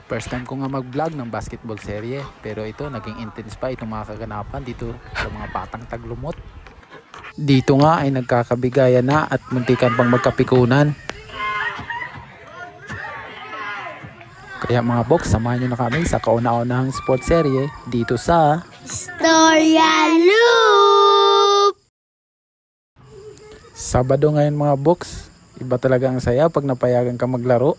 First time ko nga mag-vlog ng basketball serye, pero ito naging intense pa itong mga kaganapan dito sa mga batang taglumot. Dito nga ay nagkakabigayan na at muntikan pang magkapikunan. Kaya mga box, samahan nyo na kami sa kauna-unahang sports serye dito sa Storya Loop! Sabado ngayon mga box. Iba talaga ang saya pag napayagan ka maglaro.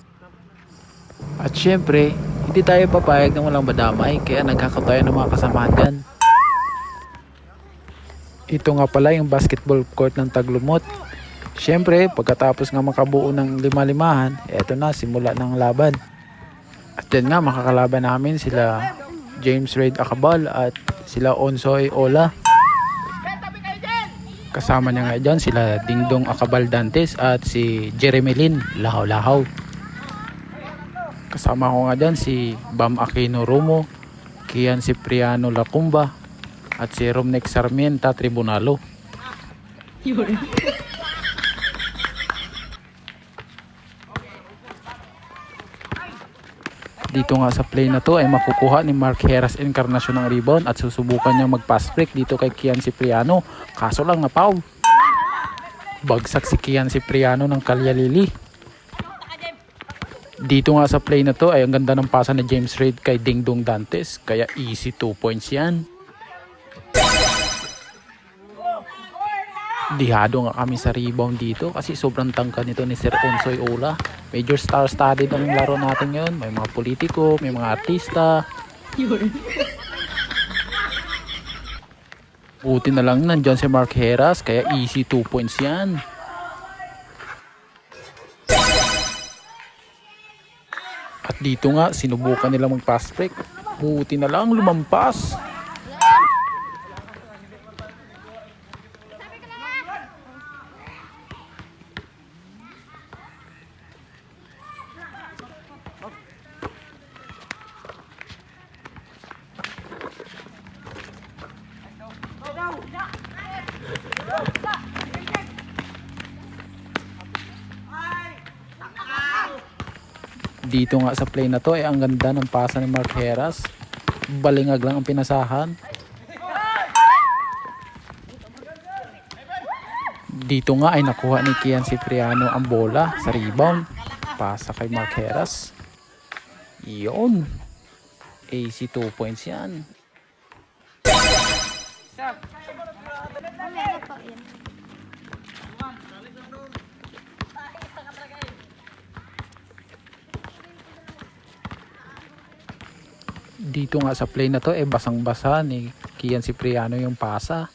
At syempre, hindi tayo papayag ng walang badamay, kaya nagkakatayo ng mga kasamahan dyan. Ito nga pala yung basketball court ng Taglumot. Syempre, pagkatapos nga makabuo ng lima-limahan, eto na, simula ng laban. At yan nga, makakalaban namin sila James Reid Acabal at sila Onsoy Ola. Kasama niya nga dyan sila Dingdong Acabal Dantes at si Jeremy Lin Lahaw-Lahaw. Kasama ko nga dyan si Bam Aquino Romo, Kian Cipriano Lacumba at si Romnex Sarmienta Tribunalo. Dito nga sa play na to ay makukuha ni Mark Heras Encarnacion ng rebound at susubukan niya mag-pass break dito kay Kian Cipriano. Kaso lang na foul. Bagsak si Kian Cipriano ng kalyalili. Dito nga sa play na to ay ang ganda ng pasa ni James Reid kay Dingdong Dantes. Kaya easy 2 points yan. Dihado nga kami sa rebound dito kasi sobrang tangka nito ni Sir Onsoy Ola. Major star-studded ang laro natin ngayon. May mga politiko, may mga artista. Buti na lang nandyan si Mark Heras kaya easy 2 points yan. At dito nga sinubukan nila mag-pass break. Buti na lang lumampas. Dito nga sa play na to ay ang ganda ng pasa ni Mark Heras. Balingag lang ang pinasahan. Dito nga ay nakuha ni Kian Cipriano ang bola sa rebound. Pasa kay Mark Heras. Yun. AC 2 points yan. Dito nga sa play na to basang-basa ni Kian Cipriano yung pasa.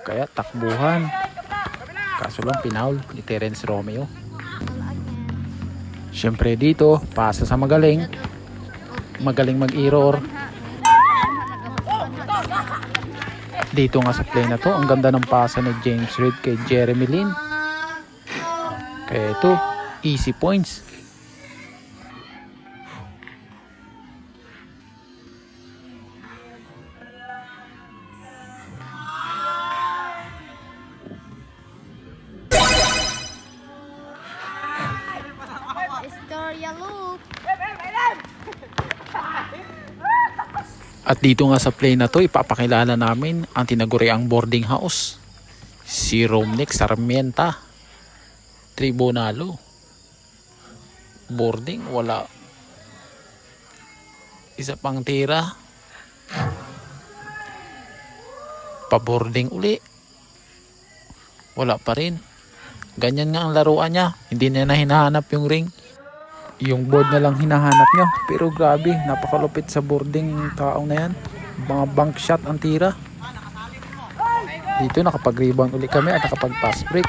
Kaya takbuhan. Kaso lang pinaul ni Terence Romeo. Syempre dito, pasa sa magaling. Magaling mag-error. Dito nga sa play na to, ang ganda ng pasa ni James Reid kay Jeremy Lin. Kaya ito, easy points. Storya Loop! At dito nga sa play na to, ipapakilala namin ang tinaguriang boarding house. Si Romnex Sarmienta Tribunalo. Boarding, wala. Isa pang tira. Pa-boarding uli. Wala pa rin. Ganyan nga ang laruan niya. Hindi na hinahanap yung ring. Yung board na lang hinahanap niya. Pero grabe, napakalupit sa boarding taong na yan. Mga bank shot ang tira. Dito nakapag-rebound ulit kami at nakapag-pass break.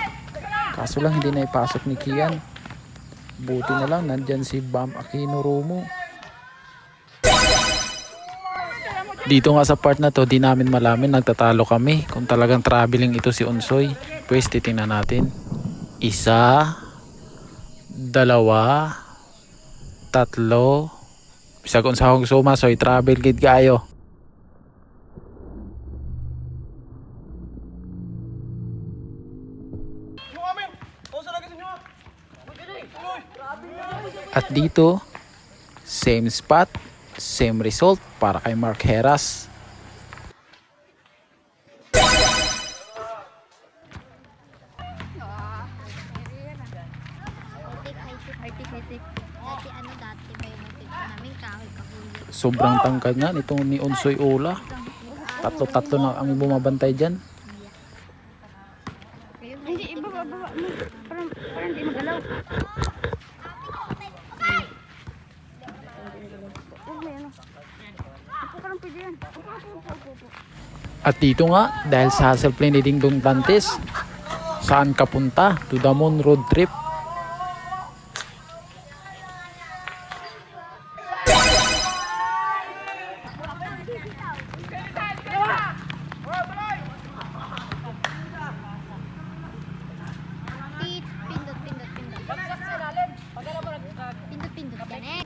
Kaso lang hindi na ipasok ni Kian. Buti na lang nandyan si Bam Aquino Romo. Dito nga sa part na to, di namin malamin, nagtatalo kami. Kung talagang traveling ito si Onsoy. Pwes titingnan natin. 1, 2, 3. Bisag unsa akong suma, soy travel gid kayo. At dito, same spot, same result para kay Mark Heras. Haitik. Dati dati ba yung muntik namin kahoy kahuli. Sobrang tangkad nga nitong ni Unsoy Ola. Tatlo-tatlo na ang bumabantay dyan. Hindi, ibaba mo. Parang hindi magalaw. At dito nga, dahil sa hustle play ni Dingdong Dantes, saan ka punta? To the Moon road trip. Pindot yan eh.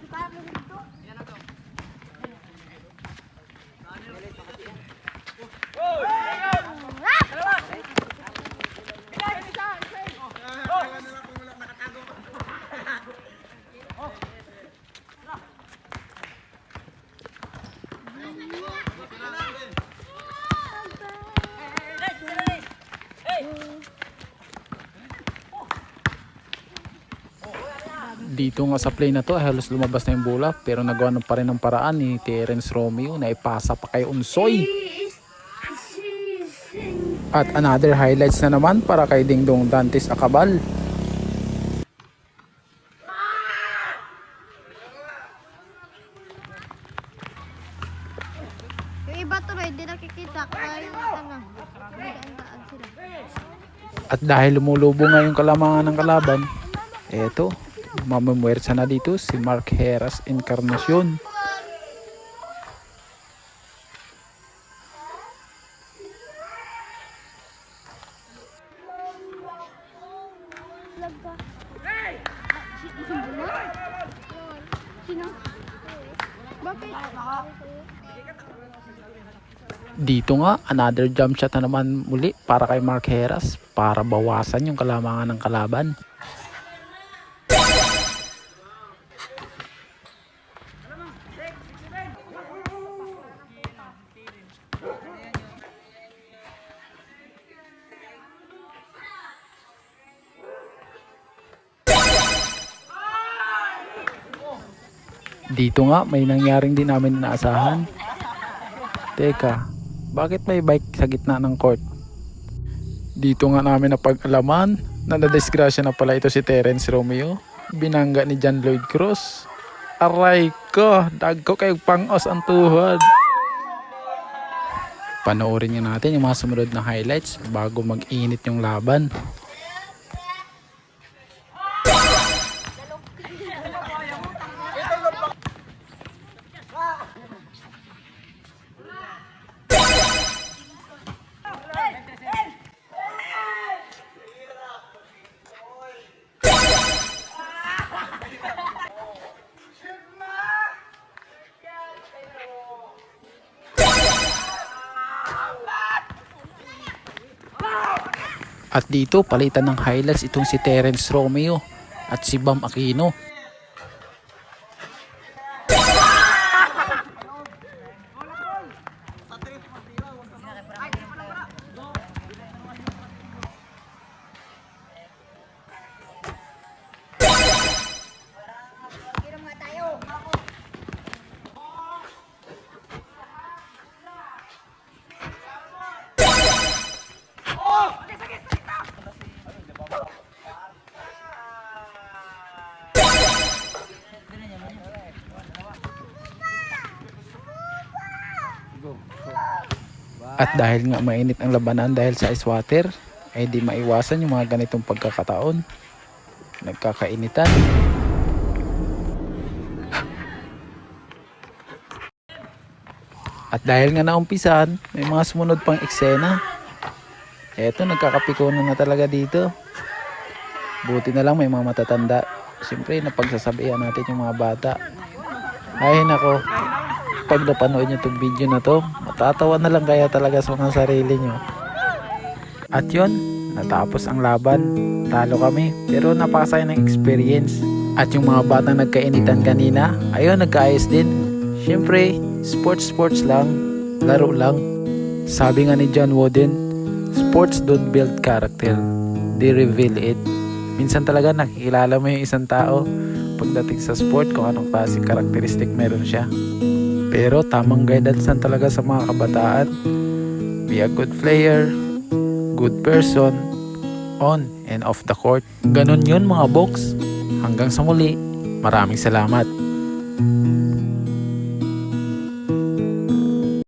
Dito nga sa play na to, halos lumabas na yung bola, pero nagawa pa rin ng paraan ni Terence Romeo na ipasa pa kay Unsoy. At another highlights na naman para kay Dingdong Dantes Acabal. Yung iba tuloy, hindi nakikita kaya nagandaan sila. At dahil lumulubo nga yung kalamangan ng kalaban, eto, mamamwersa na dito si Mark Heras Encarnacion. Sino? Bakit? Dito nga, another jump shot na naman muli para kay Mark Heras para bawasan yung kalamangan ng kalaban. Dito nga, may nangyaring din namin inaasahan. Teka, bakit may bike sa gitna ng court? Dito nga namin napag-alaman na nadisgrasya na pala ito si Terence Romeo. Binangga ni John Lloyd Cruz. Aray ko, dagko kayo pangos ang tuhod. Panoorin nga natin yung mga sumunod na highlights bago mag-init yung laban. At dito, palitan ng highlights itong si Terence Romeo at si Bam Aquino. At dahil nga mainit ang labanan dahil sa ice water, ay di maiwasan yung mga ganitong pagkakataon. Nagkakainitan. At dahil nga naumpisan, may mga sumunod pang eksena. Eto, nagkakapikunan na talaga dito. Buti na lang may mga matatanda. Siyempre, napagsasabihan natin yung mga bata. Ay nako, pag napanood nyo itong video na to, matatawa na lang kaya talaga sa mga sarili nyo. At yun, natapos ang laban. Talo kami, pero napakasaya ng experience. At yung mga batang nagkainitan kanina, ayun, nagkaayos din. Siyempre, sports lang, laro lang. Sabi nga ni John Wooden, sports don't build character, they reveal it. Minsan talaga nakikilala mo yung isang tao pagdating sa sport kung anong klaseng karakteristik meron siya. Pero tamang guidance lang talaga sa mga kabataan. Be a good player, good person, on and off the court. Ganun yun mga box. Hanggang sa muli, maraming salamat.